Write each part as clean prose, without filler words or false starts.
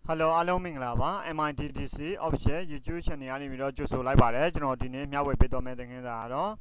Hello အားလုံးမင်္ဂလာပါ MITDC official YouTube channel ကနေပြီးတော့ကြိုဆိုလိုက်ပါတယ်ကျွန်တော်ဒီနေ့မျှဝေပေးသွားမယ့်သင်ခန်းစာကတော့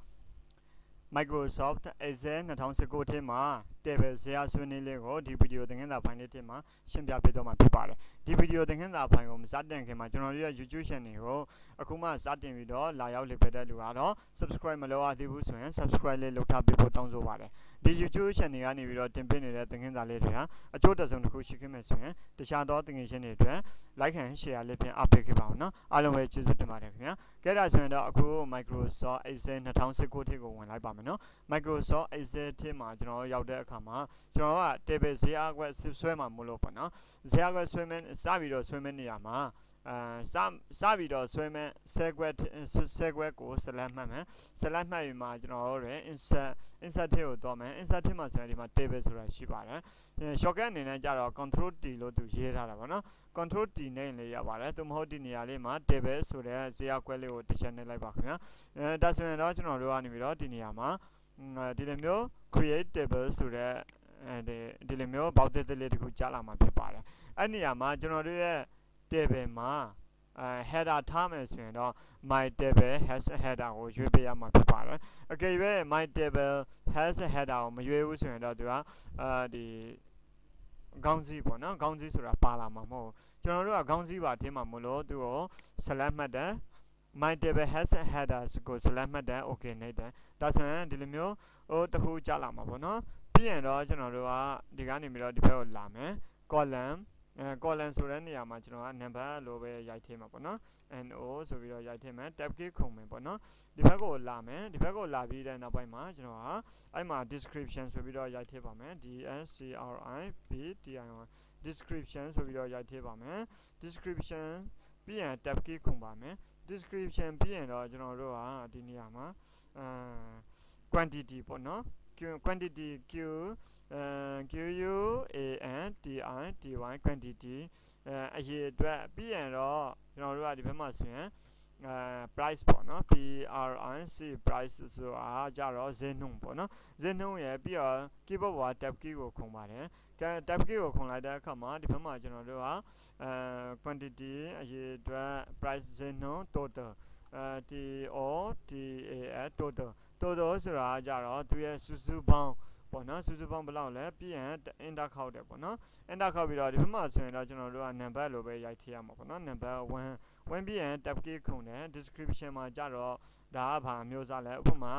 Microsoft Excel 2019ထဲမှာ table ဇယားဆွေးနွေးလေးကိုဒီဗီဒီယိုသင်ခန်းစာဖိုင်လေးထဲမှာရှင်းပြပေးသွားမှာဖြစ်ပါတယ်ဒီဗီဒီယိုသင်ခန်းစာဖိုင်ကိုမစတင်ခင်မှာကျွန်တော်တို့ရဲ့ YouTube channel ကိုအခုမှစတင်ပြီးတော့လာရောက်လေ့ဖက်တဲ့လူကတော့ subscribe မလုပ်ရသေးဘူးဆိုရင် subscribe လေးလုပ်ထားပေးဖို့တောင်းဆိုပါတယ်ဒီ YouTube channel ကနေပြီးတော့တင်ပေးနေတဲ့သင်ခန်းစာလေးတွေဟာအကျိုးတစ်စုံတစ်ခုရှိခဲ့မယ်ဆိုရင်တခြားသောသင်ခန်းရှင်တွေအတွက် like and share လေးဖြင့်အားပေးခဲ့ပါအောင်နော်အားလုံးပဲကျေးဇူးတင်ပါတယ်ခင်ဗျာကဲဒါဆိုရင်တော့အခု Microsoft Excel 2019ထဲကိုဝင်လိုက်ပါမယ်နော် Microsoft Excel ထဲမှာကျွန်တော်ရောက်တဲ့အခါမှာကျွန်တော်က table ဇယားကွက်ဆွဲမှာမလို့ပေါ့နော်ဇယားကွက်ဆွဲမယ်စပြီးတော့ဆွဲမယ်နေရာမှာစပြီးတော့ဆွဲမယ်ဆဲကွက်ကို select မှတ်မယ် select မှတ်ပြီးမှကျွန်တော်တို့ရ insert ထဲကိုတော့မယ် insert ထဲမှာဆိုရင်ဒီမှာ table ဆိုတာရှိပါတယ် shortcut အနေနဲ့ကြတော့ control T လို့သူရေးထားတာပေါ့နော် control T နဲ့လည်းရပါတယ်သူမဟုတ်ဒီနေရာလေးမှာ table ဆိုတဲ့ဇယားကွက်လေးကိုတစ်ချက်နဲ့လိုက်ပါခင်ဗျာဒါဆိုရင်တော့ကျွန်တော်တို့ကနေပြီးတော့ဒီနေရာမှာဒီလိုမျိုး create table ဆိုတဲ့ဒီလိုမျိုး box လေးတစ်ခုကြားလာမှာဖြစ်ပါတယ်အဲ့နေရာမှာကျွန်တော်တို့ရဲ့ table မှာheader ထားမယ်ဆိုရင်တော့ my table has a header ကိုရွေးပေးရမှာဖြစ်ပါတယ်အကယ်၍my table has a header ကိုမရွေးဘူးဆိုရင်တော့သူကဒီခေါင်းစည်းပေါ့နော်ခေါင်းစည်းဆိုတာပါလာမှာမဟုတ်ကျွန်တော်တို့ကခေါင်းစည်းပါထင်းမှာမလို့သူကို select မှတ်တယ် my table has a header ကို select မှတ်တယ် okay နေတယ်ဒါဆိုရင်ဒီလိုမျိုးတခုကြားလာမှာပေါ့နော်ပြီးရင်တော့ကျွန်တော်တို့ကဒီကနေပြီးတော့ဒီဘက်ကိုလာမယ် column column ဆိုတဲ့နေရာမှာကျွန်တော်က number လို့ပဲရိုက်ထည့်မှာပေါ့နော် no ဆိုပြီးတော့ရိုက်ထည့်မယ် tab key ခုံမယ်ပေါ့နော်ဒီဘက်ကိုလာမယ်ဒီဘက်ကိုလာပြီးတဲ့နောက်ပိုင်းမှာကျွန်တော်ကအဲ့မှာ description ဆိုပြီးတော့ရိုက်ထည့်ပါမယ် description ဆိုပြီးတော့ရိုက်ထည့်ပါမယ် description ပြီးရင် tab key ခုံပါမယ် description ပြီးရင်တော့ကျွန်တော်တို့ကဒီနေရာမှာquantity ပေါ့နော် quantity QUANTITY quantity အရေးအတွက်ပြီးရင်တော့ကျွန်တော်တို့ကဒီဘက်မှာဆိုရင်price ပေါ့နော် PRIC price ဆိုတာကြတော့ဈေးနှုန်းပေါ့နော်ဈေးနှုန်းရပြီးတော့ keyboard ပေါ် tab key ကိုခုံပါတယ် tab key ကိုခုံလိုက်တဲ့အခါမှာဒီဘက်မှာကျွန်တော်တို့ကquantity အရေးအတွက် price ဈေးနှုန်း total total ဆိုတာကြတော့သူရဲ့စုစုပေါင်းပေါ့နော်စုစုပေါင်းဘယ်လောက်လဲပြီးရင် enter ခောက်တယ်ပေါ့နော် enter ခောက်ပြီးတော့ဒီဘက်မှာဆိုရင်တော့ကျွန်တော်တို့က number လို့ပဲရိုက်ထည့်ရမှာပေါ့နော် number 1ပြီးရင် tab key ခုံတယ် description မှာကြတော့ဒါကဘာမျိုးစားလဲဥပမာ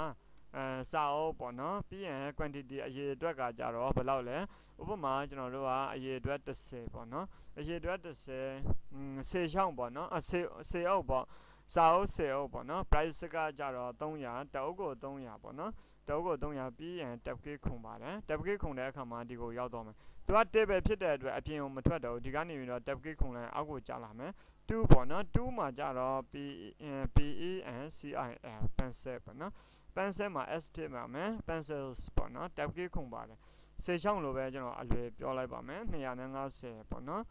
စာအုပ်ပေါ့နော်ပြီးရင် quantity အရေးအတွက်ကကြတော့ဘယ်လောက်လဲဥပမာကျွန်တော်တို့ကအရေးအတွက်30ပေါ့နော်အရေးအတွက်30ဆေချောင်းပေါ့နော်ဆေအုပ်ပေါ့စာအုပ်10အုပ်ပေါ့နော် price ကကြတော့300တအုပ်ကို300ပေါ့နော်တအုပ်ကို300ပြီးရင် tab key ခုံပါတယ် tab key ခုံတဲ့အခါမှာဒီကိုရောက်တော့မယ်သူက table ဖြစ်တဲ့အတွက်အပြင်ကိုမထွက်တော့ဒီကနေပြီးတော့ tab key ခုံလိုက်အောက်ကိုကျလာမယ်2ပေါ့နော်2မှာကြတော့ PENCIL pencil ပေါ့နော် pencil မှာ S ထည့်ပါမယ် pencils ပေါ့နော် tab key ခုံပါတယ်စေချောင်းလိုပဲကျွန်တော်အလွယ်ပြောလိုက်ပါမယ်250ပေါ့နော်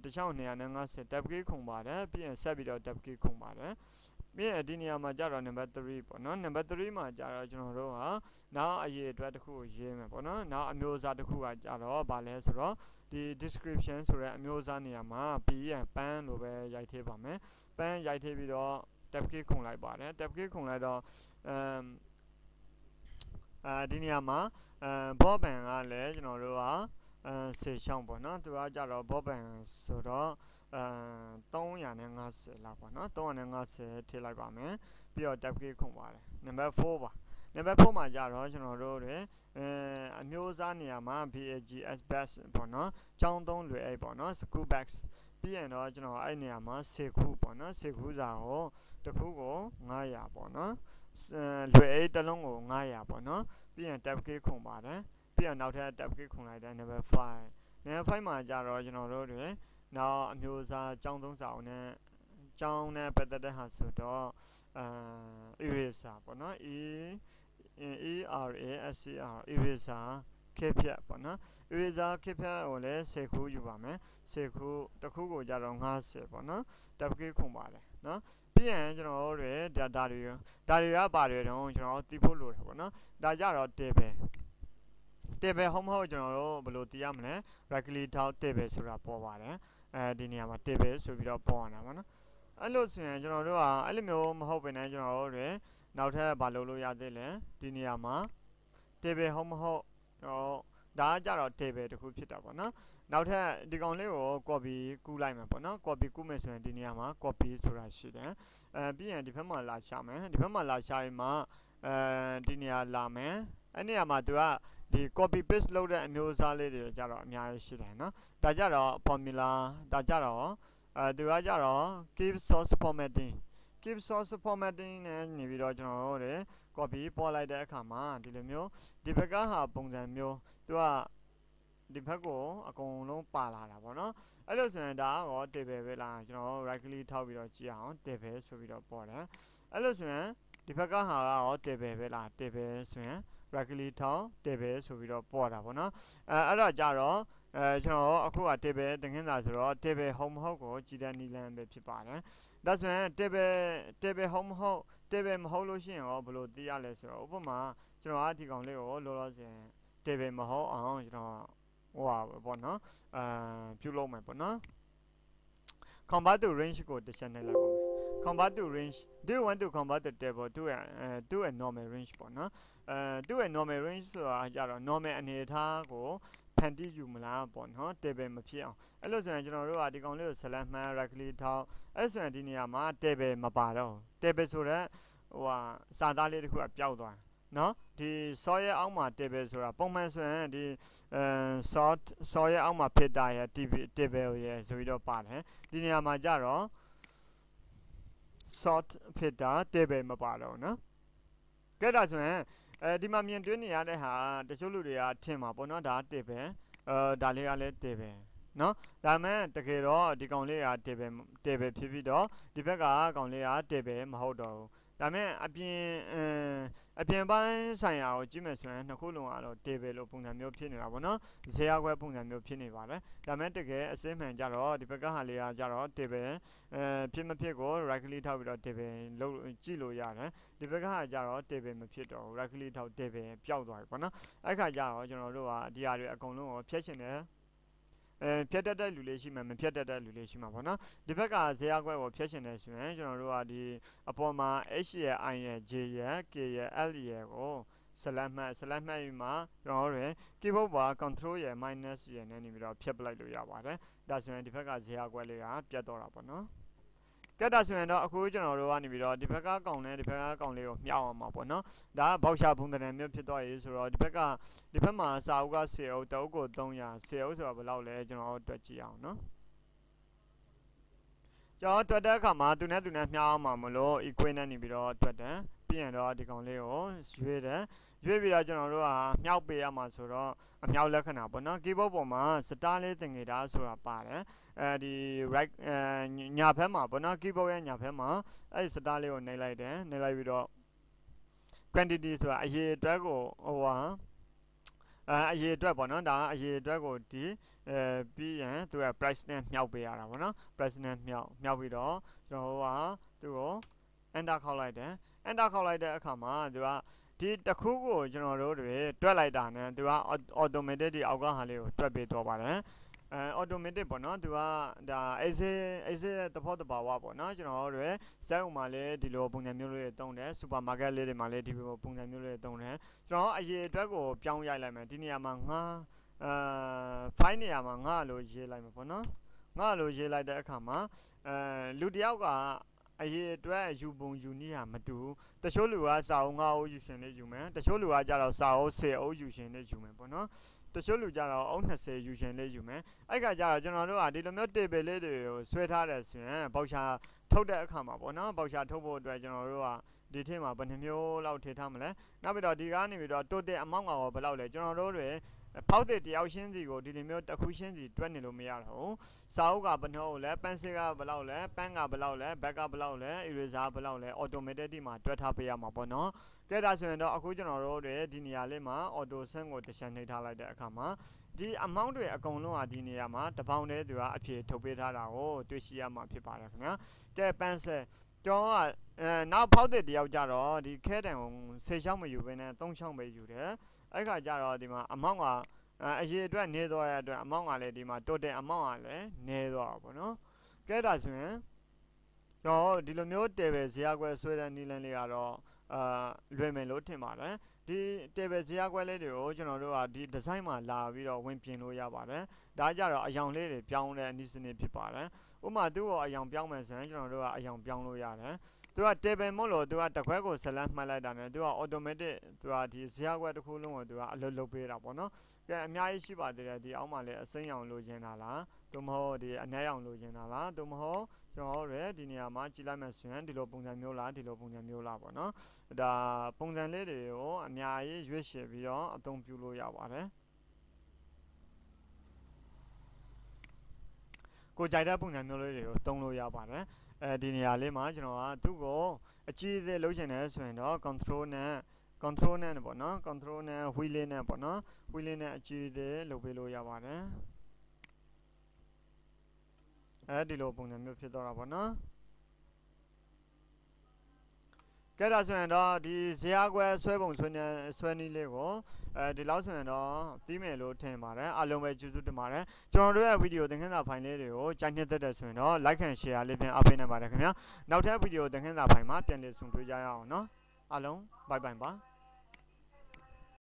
တခြား250 tab key ခုံပါတယ်ပြီးရင်ဆက်ပြီးတော့ tab key ခုံပါတယ်ပြီးရင်ဒီနေရာမှာကြတော့ number 3ပေါ့နော် number 3မှာကြတော့ကျွန်တော်တို့ကနောက်အရေးအတွက်တစ်ခုကိုရေးမယ်ပေါ့နော်နောက်အမျိုးအစားတစ်ခုကကြတော့ဗာလဲဆိုတော့ဒီ description ဆိုတဲ့အမျိုးအစားနေရာမှာပြီးရင် pan လိုပဲရိုက်ထည့်ပါမယ် pan ရိုက်ထည့်ပြီးတော့ tab key ခုံလိုက်ပါတယ် tab key ခုံလိုက်တော့ဒီနေရာမှာဘော့ဘန်ကလည်းကျွန်တော်တို့ကစေချောင်းပေါ့နော်သူကကြတော့ဘော့ဘန်ဆိုတော့350လောက်ပေါ့နော်350ထည့်လိုက်ပါမယ်ပြီးတော့ tab key ခုံပါတယ် number 4ပါ number 4မှာကြတော့ကျွန်တော်တို့တွေအမျိုးအစားနေရာမှာ BAGS bags ပေါ့နော်ကျောင်းသုံးလွယ်အိတ်ပေါ့နော် school bags ပြီးရင်တော့ကျွန်တော်အဲ့နေရာမှာ10ခုပေါ့နော်10ခုစာကိုတစ်ခုကို900ပေါ့နော်လွယ်အိတ်တစ်လုံးကို900ပေါ့နော်ပြီးရင် tab key ခုံပါတယ်ပြီးရင်နောက်ထပ် tab key ခုံလိုက်တဲ့ number 5 number 5မှာကြတော့ကျွန်တော်တို့တွေနောက်အမျိုးအစားကျောင်းသုံးစာအုပ်နဲ့ကျောင်းနဲ့ပတ်သက်တဲ့ဟာဆိုတော့eraser ပေါ့နော် ERASER eraser ခေဖြတ်ပေါ့နော် eraser ခေဖြတ်ကိုလည်း10ခုယူပါမယ်10ခုတစ်ခုကိုကြတော့50ပေါ့နော် tab key ခုံပါတယ်နော်ပြီးရင်ကျွန်တော်တို့တွေဒါတွေကပါတယ်တော့ကျွန်တော်သိဖို့လိုတယ်ပေါ့နော်ဒါကြတော့ table ဟုတ်မဟုတ်ကျွန်တော်တို့ဘယ်လိုသိရမလဲ right click ထောက် table ဆိုတာပေါ်ပါတယ် ဒီနေရာမှာ table ဆိုပြီးတော့ပေါ်နေတာပေါ့နော်အဲ့လိုဆိုရင်ကျွန်တော်တို့ကအဲ့လိုမျိုးမဟုတ်ဘဲနဲ့ကျွန်တော်တို့တွေနောက်ထပ်ဘာလုပ်လို့ရသေးလဲဒီနေရာမှာ table ဟုတ်မဟုတ်တော့ဒါကကြတော့ table တစ်ခုဖြစ်တာပေါ့နော်နောက်ထပ်ဒီကောင်လေးကို copy ကူးလိုက်မယ်ပေါ့နော် copy ကူးမယ်ဆိုရင်ဒီနေရာမှာ copy ဆိုတာရှိတယ်ပြီးရင်ဒီဘက်မှာလာရှာမယ်ဒီဘက်မှာလာရှာရင်မှဒီနေရာလာမယ်အဲ့နေရာမှာသူကဒီ copy paste လုပ်တဲ့အမျိုးအစားလေးတွေကြတော့အများကြီးရှိတယ်နော်ဒါကြတော့ formula ဒါကြတော့သူကကြတော့ keep source formatting keep source formatting နဲ့နေပြီးတော့ကျွန်တော်တို့တွေ copy ပေါ်လိုက်တဲ့အခါမှာဒီလိုမျိုးဒီဘက်ကဟာပုံစံမျိုးသူကဒီဘက်ကိုအကုန်လုံးပါလာတာပေါ့နော်အဲ့လိုဆိုရင်ဒါကတော့ table ပဲလားကျွန်တော် right click ထောက်ပြီးတော့ကြည့်အောင် table ဆိုပြီးတော့ပေါ်တယ်အဲ့လိုဆိုရင်ဒီဘက်ကဟာကတော့ table ပဲလား table ဆိုရင် right click ထောက် table ဆိုပြီးတော့ပေါ်တာပေါ့နော်အဲ့ဒါကြတော့ကျွန်တော်အခုက table သင်ခန်းစာဆိုတော့ table ဟုတ်မဟုတ်ကိုကြည့်တဲ့နည်းလမ်းပဲဖြစ်ပါတယ်ဒါဆိုရင် table ဟုတ်မဟုတ် table မဟုတ်လို့ရှိရင်ရောဘယ်လိုသိရလဲဆိုတော့ဥပမာကျွန်တော်ဒီကောင်လေးကိုလောလောဆယ် table မဟုတ်အောင်ကျွန်တော်ဟိုပါပေါ့နော်ပြုလုပ်မယ်ပေါ့နော် convert to range ကိုတစ်ချက်နှိပ်လိုက်ပါမယ် convert to range do you want to convert the table to a normal range ပေါ့နော်to a normal range ဆိုတာကြတော့ normal အနေအထားကိုဖန်တီးယူမလားပေါ့နော် table မဖြစ်အောင်အဲ့လိုဆိုရင်ကျွန်တော်တို့ကဒီကောင်လေးကို select မှန်း right click ထောက်အဲ့ဆိုရင်ဒီနေရာမှာ table မပါတော့ table ဆိုတော့ဟိုဟာစာသားလေးတစ်ခုကပျောက်သွားနော်ဒီ source ရဲ့အောက်မှာ table ဆိုတာပုံမှန်ဆိုရင်ဒီ source ရဲ့အောက်မှာ filter ရဲ့ table ရဲ့ဆိုပြီးတော့ပါတယ်ဒီနေရာမှာကြတော့ sort filter table မပါတော့နော်ကဲဒါဆိုရင်ဒီမှာမြင်တွေ့နေရတဲ့ဟာတချို့လူတွေကထင်မှာပေါ့နော်ဒါ table ဒါလေးကလည်း table နော်ဒါမှန်တကယ်တော့ဒီကောင်လေးက table ဖြစ်ပြီးတော့ဒီဘက်ကကောင်လေးက table မဟုတ်တော့ဘူးဒါမဲ့အပြင်ပိုင်းဆိုင်ရာကိုကြည့်မယ်ဆိုရင်နှစ်ခုလုံးကတော့ table လို့ပုံစံမျိုးဖြစ်နေတာပေါ့နော်ဇေယျခွဲပုံစံမျိုးဖြစ်နေပါတယ်ဒါမဲ့တကယ်အစစ်မှန်ကြတော့ဒီဘက်ကဟာလေးကကြတော့ table ဖြစ်မဖြစ်ကို right click ထောက်ပြီးတော့ table လို့ကြည့်လို့ရတယ်ဒီဘက်ကဟာကြတော့ table မဖြစ်တော့ဘူး right click ထောက် table ပျောက်သွားပြီပေါ့နော်အဲ့ခါကြတော့ကျွန်တော်တို့ကဒီဟာတွေအကုန်လုံးကိုဖျက်ချင်တယ်ဖြတ်တတ်တဲ့လူလေးရှိမှမဖြတ်တတ်တဲ့လူလေးရှိမှာပေါ့နော်ဒီဘက်ကဇေယျခွဲကိုဖျက်ချင်တယ်ဆိုရင်ကျွန်တော်တို့ကဒီအပေါ်မှာ H ရဲ့ I ရဲ့ J ရဲ့ K ရဲ့ L ရဲ့ကို select မှတ်ပြီးမှကျွန်တော်တို့ keyboard ပါ control ရဲ့ minus ရဲ့နဲ့နေပြီးတော့ဖြတ်ပလိုက်လို့ရပါတယ်ဒါဆိုရင်ဒီဘက်ကဇေယျခွဲလေးကပြတ်တော့တာပေါ့နော်ကဲဒါဆိုရင်တော့အခုကျွန်တော်တို့ကနေပြီးတော့ဒီဘက်ကကောင်နဲ့ဒီဘက်ကကောင်လေးကိုမျှောက်အောင်ပါပေါ့နော်ဒါကဘောက်ရှာပုံသဏ္ဍာန်မျိုးဖြစ်သွားရေးဆိုတော့ဒီဘက်မှာစာအုပ်က10အုပ်တအုပ်ကို300 10အုပ်ဆိုတာဘယ်လောက်လဲကျွန်တော်တို့တွက်ကြည့်အောင်နော်ကျွန်တော်တွက်တဲ့အခါမှာသူနဲ့မျှောက်အောင်မှာမလို့ equal နဲ့နေပြီးတော့တွက်တယ်ပြီးရင်တော့ဒီကောင်လေးကိုရွေးတယ်ရွေးပြီးတော့ကျွန်တော်တို့ကမျှောက်ပေးရမှာဆိုတော့အမျှောက်လက္ခဏာပေါ့နော် keyboard ပေါ်မှာ star လေးသင်္ကေတဆိုတာပါတယ်ဒီ right ညာဘက်မှာပေါ့နော် keyboard ရဲ့ညာဘက်မှာအဲ့ star လေးကိုနှိပ်လိုက်တယ်နှိပ်လိုက်ပြီးတော့ quantity ဆိုတာအရေးအတွက်ကိုဟိုဟာအရေးအတွက်ပေါ့နော်ဒါအရေးအတွက်ကိုဒီပြီးရင်သူက price နဲ့မြှောက်ပေးရတာပေါ့နော် price နဲ့မြှောက်ပြီးတော့ကျွန်တော်တို့ကသူ့ကို enter ခေါက်လိုက်တယ် enter ခေါက်လိုက်တဲ့အခါမှာသူကဒီတစ်ခုကိုကျွန်တော်တို့တွေတွက်လိုက်တာနဲ့သူက automatic ဒီအောက်ကဟာလေးကိုတွက်ပေးတော့ပါတယ်automatic ပေါ့နော်သူကဒါ exit သဘောတဘာဝပေါ့နော်ကျွန်တော်တို့စက်ဥမှာလည်းဒီလိုပုံစံမျိုးလေးတွေတုံးတယ် supermarket လေးတွေမှာလည်းဒီလိုပုံစံမျိုးလေးတွေတုံးတယ်ကျွန်တော်အရေးအတွက်ကိုပြောင်းရိုက်လိုက်မယ်ဒီနေရာမှာငါfile နေရာမှာငါလို့ရေးလိုက်မှာပေါ့နော်ငါလို့ရေးလိုက်တဲ့အခါမှာလူတယောက်ကအရေးအတွက်ယူပုံယူနည်းဟာမတူတချို့လူကစာအုပ်9အုပ်ယူရှင်လေးယူမယ်တချို့လူကကြတော့စာအုပ်10အုပ်ယူရှင်လေးယူမယ်ပေါ့နော်တချို့လူကြတော့အုပ်20ယူရှင်လေးယူမယ်အဲ့ကကြတော့ကျွန်တော်တို့ကဒီလိုမျိုး table လေးတွေကိုဆွဲထားတယ်ဆိုရင်ပေါက်ချာထုတ်တဲ့အခါမှာပေါ့နော်ပေါက်ချာထုတ်ဖို့အတွက်ကျွန်တော်တို့ကဒီထဲမှာဘယ်နှမျိုးလောက်ထည့်ထားမလဲနောက်ပြီးတော့ဒီကနေပြီးတော့ total amount ကဘယ်လောက်လဲကျွန်တော်တို့တွေဖောက်တဲ့တယောက်ချင်းစီကိုဒီလိုမျိုးတစ်ခုချင်းစီတွက်နေလို့မရတော့စာအုပ်ကဘယ်နှုန်းလဲ pencil ကဘယ်လောက်လဲ pen ကဘယ်လောက်လဲ bag ကဘယ်လောက်လဲ eraser ဘယ်လောက်လဲ automatic ဒီမှာတွက်ထားပေးရမှာပေါ့နော်ကဲဒါဆိုရင်တော့အခုကျွန်တော်တို့တွေဒီနေရာလေးမှာ auto sum ကိုတစ်ချက်နှိပ်ထားလိုက်တဲ့အခါမှာဒီ amount တွေအကုန်လုံးကဒီနေရာမှာတစ်ပေါင်တည်းသူကအဖြေထုတ်ပေးထားတာကိုတွေ့ရှိရမှာဖြစ်ပါတယ်ခင်ဗျာကဲ pencil ကျွန်တော်ကနောက်ဖောက်တဲ့တယောက်ကြတော့ဒီခဲတံကို10ချောင်းမယူဘဲနဲ့3ချောင်းပဲယူတယ်အဲ့ခါကျတော့ဒီမှာ amount က အရေးအတွက်နေသွားတဲ့အတွက်အမောင်းကလည်းဒီမှာတိုးတဲ့အမောင်းကလည်းနေသွားပါဘောနော်ကဲဒါဆိုရင်ကျွန်တော်ဒီလိုမျိုး table ဇာတ်ခွဲဆွဲတဲ့နည်းလမ်းလေးကတော့လွယ်မယ်လို့ထင်ပါတယ်ဒီ table ဇာတ်ခွဲလေးတွေကိုကျွန်တော်တို့ကဒီ design မှာလာပြီးတော့ဝင်ပြင်လို့ရပါတယ်ဒါကြတော့အယောင်လေးတွေပြောင်းတဲ့နည်းစနစ်ဖြစ်ပါတယ်ဥပမာသူ့ကိုအယောင်ပြောင်းမယ်ဆိုရင်ကျွန်တော်တို့ကအယောင်ပြောင်းလို့ရတယ်သူက table မို့လို့သူကတစ်ခွက်ကိုဇလန်းမှတ်လိုက်တာနဲ့သူက automatic သူကဒီဇာတ်ခွဲတစ်ခုလုံးကိုသူကအလုပ်လုပ်ပေးတာပေါ့နော်ကဲအများကြီးရှိပါသေးတယ်ဒီအောက်မှာလည်းအစိမ်းရောင်လိုချင်တာလားသို့မဟုတ်ဒီအနက်ရောင်လိုချင်တာလားသို့မဟုတ်ကျွန်တော်တို့ဒီနေရာမှာကြည့်လိုက်မှဆိုရင်ဒီလိုပုံစံမျိုးလားဒီလိုပုံစံမျိုးလားပေါ့နော်ဒါပုံစံလေးတွေကိုအများကြီးရွေးချယ်ပြီးတော့အသုံးပြုလို့ရပါတယ်ကိုကြိုက်တဲ့ပုံစံမျိုးလေးတွေကိုသုံးလို့ရပါတယ်ဒီနေရာလေးမှာကျွန်တော်ကသူ့ကိုအကြီးအသေးလုပ်ချင်တယ်ဆိုရင်တော့ control နဲ့ပေါ့နော် control နဲ့ wheel နဲ့ပေါ့နော် wheel နဲ့အကြီးအသေးလုပ်ပေးလို့ရပါတယ်ဒီလိုပုံစံမျိုးဖြစ်တော့တာပေါ့နော်ကဲဒါဆိုရင်တော့ဒီဇာတ်ခွဲဆွဲပုံဆွဲနည်းလေးကိုဒီလောက်ဆိုရင်တော့သိမယ်လို့ထင်ပါတယ်အားလုံးပဲကျေးဇူးတင်ပါတယ်ကျွန်တော်တို့ရဲ့ဗီဒီယိုသင်ခန်းစာဖိုင်လေးတွေကိုကြိုက်နှစ်သက်တယ်ဆိုရင်တော့ like and share လေးဖြင့်အားပေးနိုင်ပါတယ်ခင်ဗျာနောက်ထပ်ဗီဒီယိုသင်ခန်းစာဖိုင်မှာပြန်လည်ဆုံတွေ့ကြရအောင်နော်အားလုံး bye bye ပါ